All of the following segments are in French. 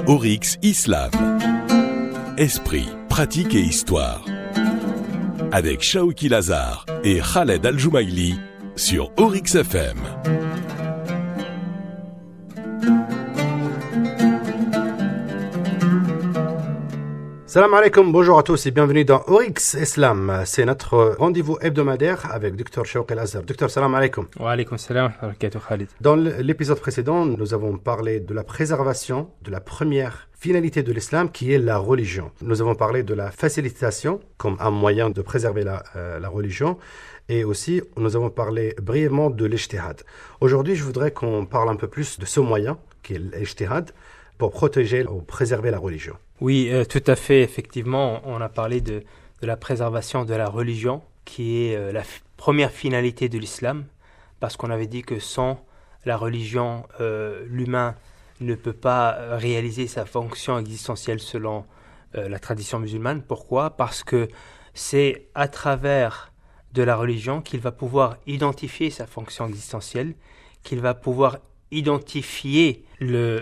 Oryx Islam. Esprit, pratique et histoire. Avec Shaouki Lazar et Khaled Al-Joumaili sur Oryx FM. Salam alaikum, bonjour à tous et bienvenue dans Oryx Islam. C'est notre rendez-vous hebdomadaire avec Dr Shaouki Lazar. Docteur, salam alaikum. Wa alaikum salam wa barakatuh Khalid. Dans l'épisode précédent, nous avons parlé de la préservation de la première finalité de l'islam qui est la religion. Nous avons parlé de la facilitation comme un moyen de préserver la religion et aussi nous avons parlé brièvement de l'ijtihad. Aujourd'hui, je voudrais qu'on parle un peu plus de ce moyen qui est l'ijtihad pour protéger ou préserver la religion. Oui, tout à fait. Effectivement, on a parlé de la préservation de la religion, qui est la première finalité de l'islam, parce qu'on avait dit que sans la religion, l'humain ne peut pas réaliser sa fonction existentielle selon la tradition musulmane. Pourquoi ? Parce que c'est à travers de la religion qu'il va pouvoir identifier sa fonction existentielle, qu'il va pouvoir identifier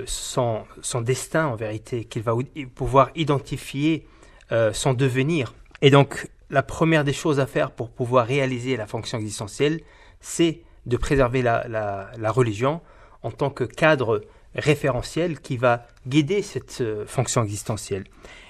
son destin en vérité, qu'il va pouvoir identifier son devenir. Et donc, la première des choses à faire pour pouvoir réaliser la fonction existentielle, c'est de préserver la religion en tant que cadre référentiel qui va guider cette fonction existentielle.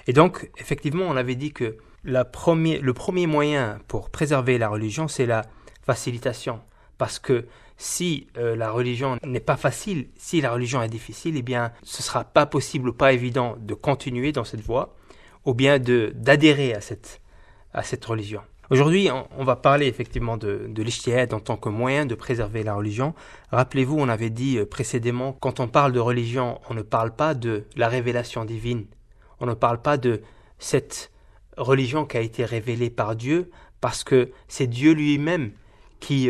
Et donc, effectivement, on avait dit que le premier moyen pour préserver la religion, c'est la facilitation. Parce que si la religion n'est pas facile, si la religion est difficile, eh bien, ce ne sera pas possible ou pas évident de continuer dans cette voie ou bien d'adhérer à cette religion. Aujourd'hui, on va parler effectivement de l'ijtihad en tant que moyen de préserver la religion. Rappelez-vous, on avait dit précédemment, quand on parle de religion, on ne parle pas de la révélation divine. On ne parle pas de cette religion qui a été révélée par Dieu, parce que c'est Dieu lui-même qui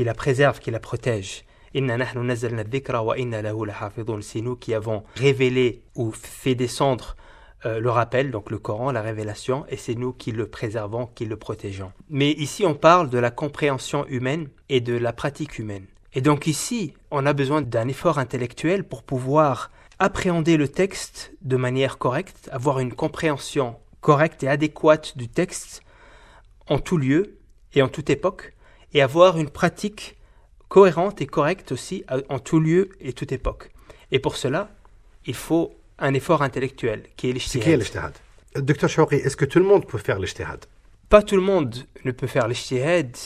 la préserve, qui la protège. C'est nous qui avons révélé ou fait descendre le rappel, donc le Coran, la révélation, et c'est nous qui le préservons, qui le protégeons. Mais ici, on parle de la compréhension humaine et de la pratique humaine. Et donc ici, on a besoin d'un effort intellectuel pour pouvoir appréhender le texte de manière correcte, avoir une compréhension correcte et adéquate du texte en tout lieu et en toute époque, et avoir une pratique cohérente et correcte aussi en tout lieu et toute époque. Et pour cela, il faut un effort intellectuel, qui est l'ijtihad. C'est qui est l'ijtihad ? Docteur Shaouki, est-ce que tout le monde peut faire l'ijtihad ? Pas tout le monde ne peut faire l'ijtihad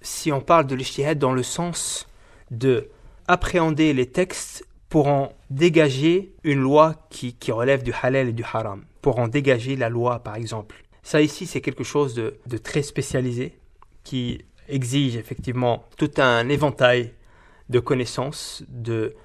si on parle de l'ijtihad dans le sens de appréhender les textes pour en dégager une loi qui relève du halal et du haram, pour en dégager la loi par exemple. Ça ici, c'est quelque chose de très spécialisé qui exige effectivement tout un éventail de connaissances, de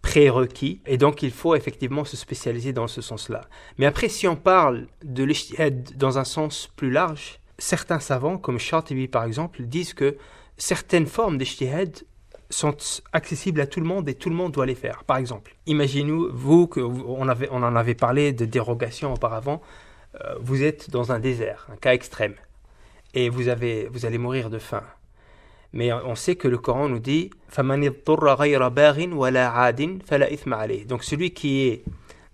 prérequis, et donc il faut effectivement se spécialiser dans ce sens-là. Mais après, si on parle de l'ijtihad dans un sens plus large, certains savants, comme Shatibi par exemple, disent que certaines formes d'ijtihad sont accessibles à tout le monde et tout le monde doit les faire. Par exemple, imaginez-vous qu'on en avait parlé de dérogation auparavant, vous êtes dans un désert, un cas extrême, et vous allez mourir de faim. Mais on sait que le Coran nous dit donc celui qui est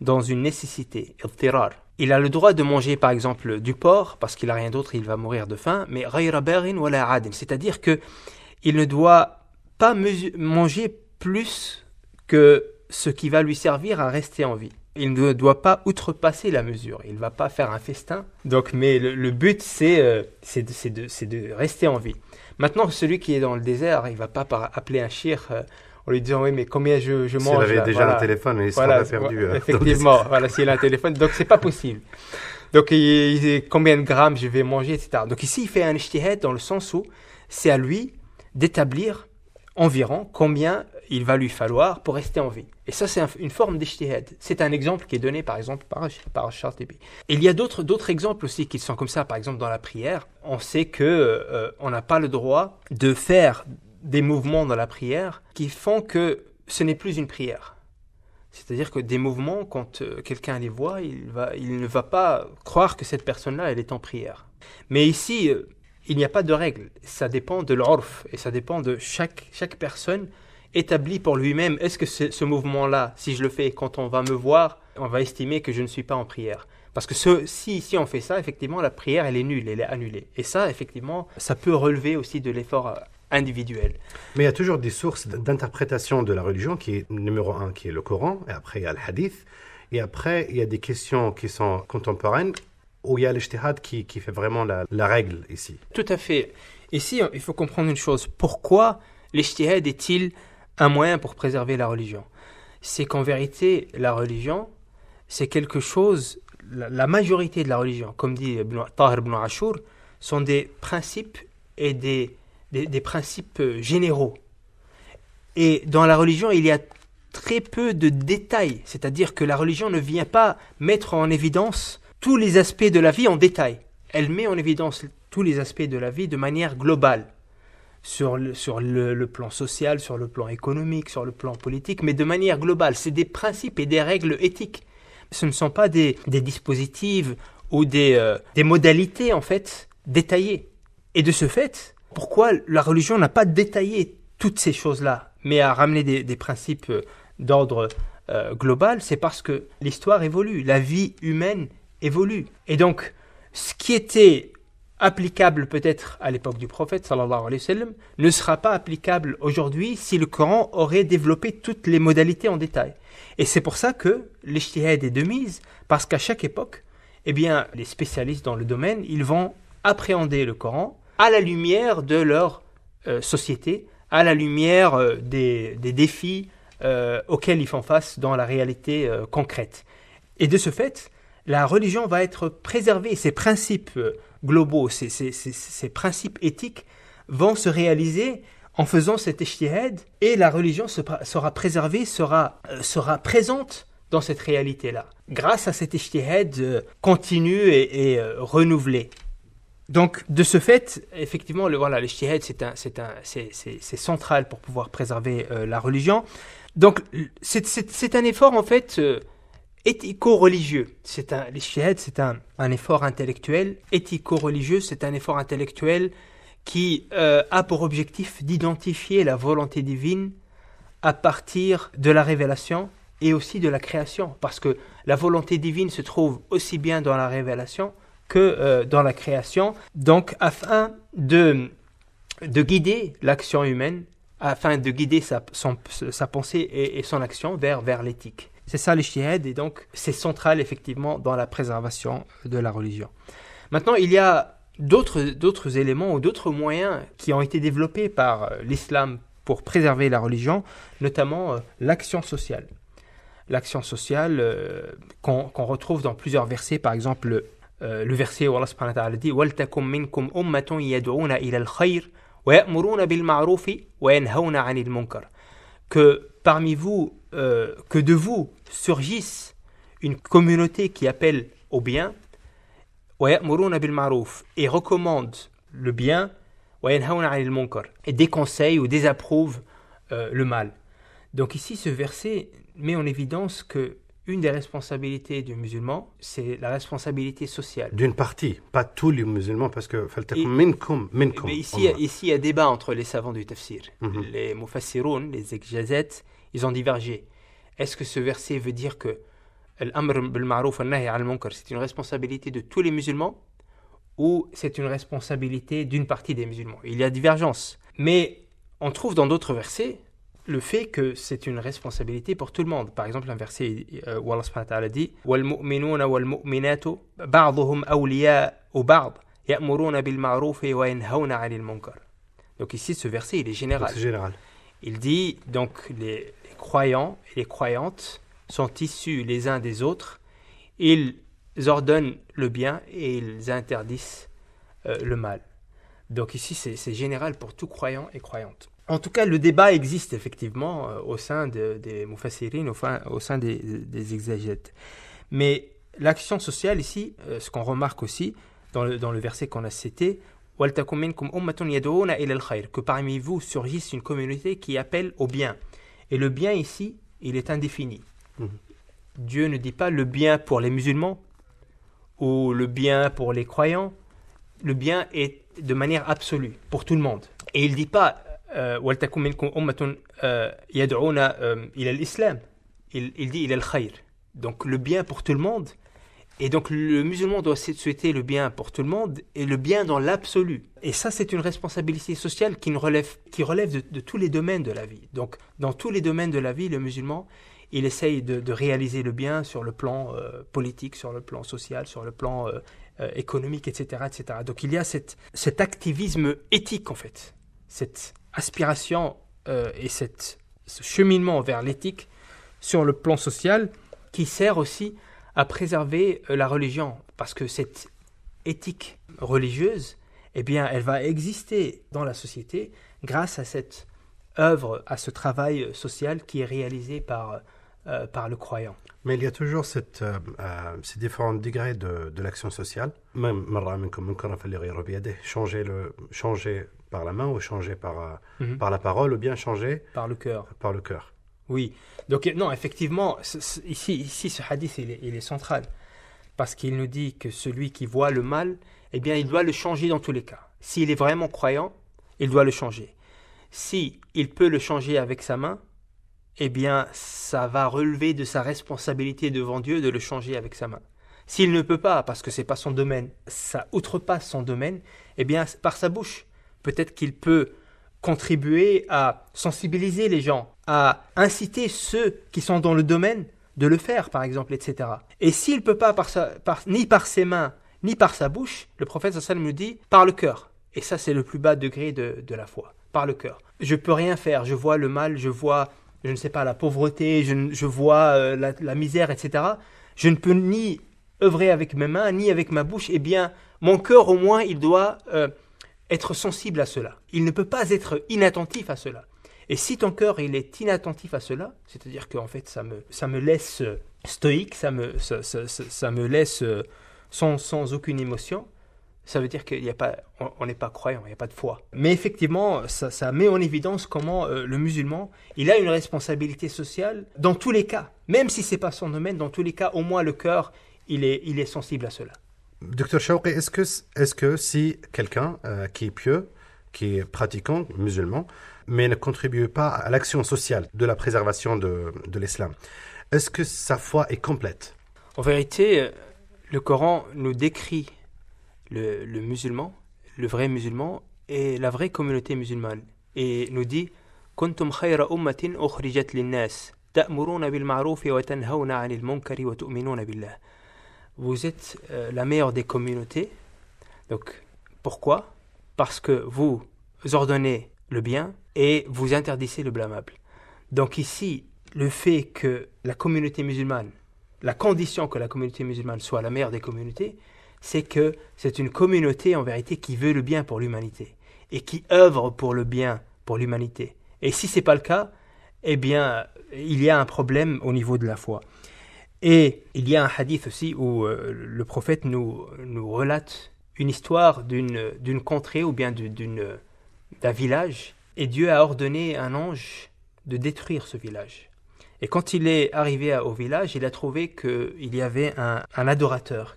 dans une nécessité, il a le droit de manger par exemple du porc parce qu'il n'a rien d'autre, il va mourir de faim, mais c'est-à-dire que il ne doit pas manger plus que ce qui va lui servir à rester en vie. Il ne doit pas outrepasser la mesure. Il ne va pas faire un festin. Donc, mais le but, c'est de rester en vie. Maintenant, celui qui est dans le désert, il ne va pas appeler un shir en lui disant « Oui, mais combien je mange ?» S'il avait déjà un téléphone, il sera perdu. Effectivement, s'il a un téléphone. Donc, ce n'est pas possible. Donc, combien de grammes je vais manger, etc. Donc, ici, il fait un ijtihad dans le sens où c'est à lui d'établir environ combien il va lui falloir pour rester en vie. Et ça, c'est une forme d'ijtihad. C'est un exemple qui est donné, par exemple, par Shatibi. Il y a d'autres exemples aussi qui sont comme ça. Par exemple, dans la prière, on sait qu'on n'a pas le droit de faire des mouvements dans la prière qui font que ce n'est plus une prière. C'est-à-dire que des mouvements, quand quelqu'un les voit, il ne va pas croire que cette personne-là, elle est en prière. Mais ici, il n'y a pas de règle. Ça dépend de l'urf et ça dépend de chaque personne établi pour lui-même. Est-ce que ce mouvement-là, si je le fais quand on va me voir, on va estimer que je ne suis pas en prière. Parce que si on fait ça, effectivement, la prière, elle est nulle, elle est annulée. Et ça, effectivement, ça peut relever aussi de l'effort individuel. Mais il y a toujours des sources d'interprétation de la religion qui est numéro 1, qui est le Coran, et après il y a le Hadith, et après il y a des questions qui sont contemporaines, où il y a l'ijtihad qui fait vraiment la règle ici. Tout à fait. Ici, il faut comprendre une chose. Pourquoi l'ijtihad est-il un moyen pour préserver la religion ? C'est qu'en vérité, la religion, c'est quelque chose, la majorité de la religion, comme dit Tahir ibn Ashur, sont des principes et des principes généraux. Et dans la religion, il y a très peu de détails. C'est-à-dire que la religion ne vient pas mettre en évidence tous les aspects de la vie en détail. Elle met en évidence tous les aspects de la vie de manière globale. Sur le plan social, sur le plan économique, sur le plan politique, mais de manière globale. C'est des principes et des règles éthiques. Ce ne sont pas des dispositifs ou des modalités, en fait, détaillées. Et de ce fait, pourquoi la religion n'a pas détaillé toutes ces choses-là, mais a ramené des principes d'ordre global, c'est parce que l'histoire évolue, la vie humaine évolue. Et donc, ce qui était applicable peut-être à l'époque du prophète sallallahu alayhi wa sallam ne sera pas applicable aujourd'hui si le Coran aurait développé toutes les modalités en détail. Et c'est pour ça que l'ijtihad est de mise, parce qu'à chaque époque, eh bien, les spécialistes dans le domaine, ils vont appréhender le Coran à la lumière de leur société, à la lumière des défis auxquels ils font face dans la réalité concrète. Et de ce fait, la religion va être préservée, ses principes globaux, ces principes éthiques vont se réaliser en faisant cet ijtihad, et la religion sera préservée, sera présente dans cette réalité-là, grâce à cet ijtihad continu et renouvelé. Donc, de ce fait, effectivement, l'ijtihad, c'est central pour pouvoir préserver la religion. Donc, c'est un effort, en fait, éthico-religieux. L'ijtihad, c'est un effort intellectuel. Éthico-religieux, c'est un effort intellectuel qui a pour objectif d'identifier la volonté divine à partir de la révélation et aussi de la création. Parce que la volonté divine se trouve aussi bien dans la révélation que dans la création. Donc, afin de guider l'action humaine, afin de guider sa pensée et son action vers l'éthique. C'est ça l'ijtihad, et donc c'est central effectivement dans la préservation de la religion. Maintenant, il y a d'autres éléments ou d'autres moyens qui ont été développés par l'islam pour préserver la religion, notamment l'action sociale. L'action sociale qu'on retrouve dans plusieurs versets, par exemple le verset où Allah subhanahu wa ta'ala dit وَلْتَكُمْ مِنْكُمْ أُمَّةٌ يَدْعُونَ إِلَى الْخَيْرِ وَيَأْمُرُونَ بِالْمَعْرُوفِ وَيَنْهَوْنَ عَنِ الْمُنكَرِ. Que parmi vous, que de vous surgisse une communauté qui appelle au bien, وَيَأْمُرُونَ بِالْمَعْرُوفِ, et recommande le bien, وَيَنْهَوْنَ عَنِ الْمُنكَرِ, et déconseille ou désapprouve le mal. Donc ici, ce verset met en évidence que une des responsabilités du musulman, c'est la responsabilité sociale. D'une partie, pas tous les musulmans, parce que minkum. Mais ici, il y a débat entre les savants du tafsir. Les mufassiroun, les exégètes, ils ont divergé. Est-ce que ce verset veut dire que l'amr bil ma'ruf wa nahy 'anil munkar, c'est une responsabilité de tous les musulmans, ou c'est une responsabilité d'une partie des musulmans? Il y a divergence. Mais on trouve dans d'autres versets le fait que c'est une responsabilité pour tout le monde. Par exemple, un verset où Allah subhanahu wa ta'ala dit وَالْمُؤْمِنُونَ وَالْمُؤْمِنَاتُ بَعْضُهُمْ أَوْلِيَاءُ بَعْضٍ يَأْمُرُونَ بِالْمَعْرُوفِ وَيَنْهَوْنَ عَنِ الْمُنكَرِ. Donc ici, ce verset, il est général. C'est général. Il dit, donc, les croyants et les croyantes sont issus les uns des autres, ils ordonnent le bien et ils interdisent le mal. Donc ici, c'est général pour tout croyant et croyante. En tout cas, le débat existe effectivement au sein des mufassirin, au sein des exégètes. Mais l'action sociale ici, ce qu'on remarque aussi dans le verset qu'on a cité, وَلْتَكُمْ مِنْكُمْ أُمَّةٌ يَدْعُونَ إِلَى الْخَيْرِ, que parmi vous surgisse une communauté qui appelle au bien. Et le bien ici, il est indéfini. Dieu ne dit pas le bien pour les musulmans ou le bien pour les croyants. Le bien est de manière absolue pour tout le monde. Et il ne dit pas وَلْتَكُمْ مِنْكُمْ أُمَّةٌ يَدْعُونَ إِلَى الْإِسْلَامِ. Il dit إِلَى الْخَيْرِ. Donc le bien pour tout le monde. Et donc le musulman doit souhaiter le bien pour tout le monde et le bien dans l'absolu. Et ça, c'est une responsabilité sociale qui relève de tous les domaines de la vie. Donc dans tous les domaines de la vie, le musulman, il essaye de réaliser le bien sur le plan politique, sur le plan social, sur le plan économique, etc., etc. Donc il y a cet activisme éthique, en fait, cette aspiration et ce cheminement vers l'éthique sur le plan social qui sert aussi à préserver la religion. Parce que cette éthique religieuse, eh bien, elle va exister dans la société grâce à cette œuvre, à ce travail social qui est réalisé par le croyant. Mais il y a toujours ces différents degrés de l'action sociale. Même changer par la main ou changer par la parole ou bien changer par le cœur. Par le cœur. Oui. Donc non, effectivement, ici ce hadith, il est central. Parce qu'il nous dit que celui qui voit le mal, eh bien, il doit le changer dans tous les cas. S'il est vraiment croyant, il doit le changer. Si il peut le changer avec sa main, eh bien, ça va relever de sa responsabilité devant Dieu de le changer avec sa main. S'il ne peut pas, parce que ce n'est pas son domaine, ça outrepasse son domaine, eh bien, par sa bouche, peut-être qu'il peut contribuer à sensibiliser les gens, à inciter ceux qui sont dans le domaine de le faire, par exemple, etc. Et s'il ne peut pas ni par ses mains, ni par sa bouche, le prophète sallallahu alayhi wa sallam nous dit par le cœur. Et ça, c'est le plus bas degré de la foi, par le cœur. Je ne peux rien faire, je vois le mal, je vois, je ne sais pas, la pauvreté, je vois la misère, etc. Je ne peux ni œuvrer avec mes mains, ni avec ma bouche. Eh bien, mon cœur, au moins, il doit être sensible à cela. Il ne peut pas être inattentif à cela. Et si ton cœur il est inattentif à cela, c'est-à-dire qu'en fait ça me laisse stoïque, ça me laisse sans aucune émotion, ça veut dire qu'on n'est pas croyant, il n'y a pas de foi. Mais effectivement, ça met en évidence comment le musulman, il a une responsabilité sociale dans tous les cas. Même si ce n'est pas son domaine, dans tous les cas, au moins le cœur, il est sensible à cela. Docteur Chawqi, est-ce que si quelqu'un qui est pieux, qui est pratiquant, musulman, mais ne contribue pas à l'action sociale de la préservation de l'islam, est-ce que sa foi est complète? En vérité, le Coran nous décrit le musulman, le vrai musulman et la vraie communauté musulmane. Et nous dit « Kuntum khayra ummatin ukhrijat linnas, ta'muruna bil ma'ruf wa tanhawna 'anil munkari wa tu'minuna billah » Vous êtes la meilleure des communautés. Donc, pourquoi? Parce que vous ordonnez le bien et vous interdisez le blâmable. Donc ici, le fait que la communauté musulmane, la condition que la communauté musulmane soit la meilleure des communautés, c'est que c'est une communauté en vérité qui veut le bien pour l'humanité et qui œuvre pour le bien pour l'humanité. Et si ce n'est pas le cas, eh bien, il y a un problème au niveau de la foi. Et il y a un hadith aussi où le prophète nous relate une histoire d'une contrée ou bien d'un village. Et Dieu a ordonné à un ange de détruire ce village. Et quand il est arrivé au village, il a trouvé qu'il y avait un adorateur,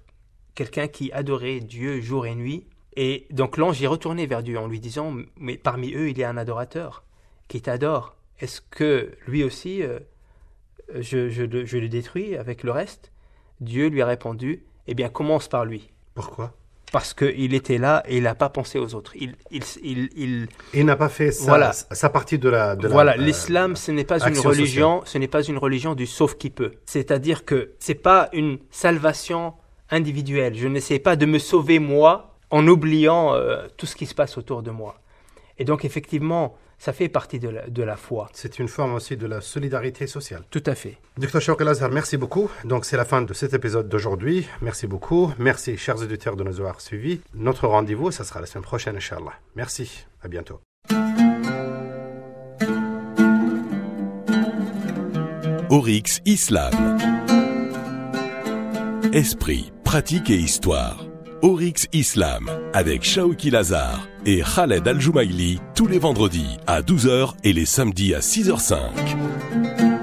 quelqu'un qui adorait Dieu jour et nuit. Et donc l'ange est retourné vers Dieu en lui disant « Mais parmi eux, il y a un adorateur qui t'adore. Est-ce que lui aussi, je le détruis avec le reste ?» Dieu lui a répondu « Eh bien, commence par lui. » Pourquoi ? Parce qu'il était là et il n'a pas pensé aux autres. Il n'a pas fait sa partie de la l'islam, ce n'est pas une religion, ce n'est pas une religion du sauf qui peut. C'est-à-dire que c'est pas une salvation individuelle. Je n'essaie pas de me sauver moi en oubliant tout ce qui se passe autour de moi. Et donc effectivement, ça fait partie de la foi. C'est une forme aussi de la solidarité sociale. Tout à fait. Docteur Chawqi El-Azhar, merci beaucoup. Donc c'est la fin de cet épisode d'aujourd'hui. Merci beaucoup. Merci, chers auditeurs, de nous avoir suivis. Notre rendez-vous, ça sera la semaine prochaine, Inch'Allah. Merci. À bientôt. Oryx Islam. Esprit, pratique et histoire. Oryx Islam avec Chawqi El-Azhar et Khaled Al-Joumaili tous les vendredis à 12h et les samedis à 6h05.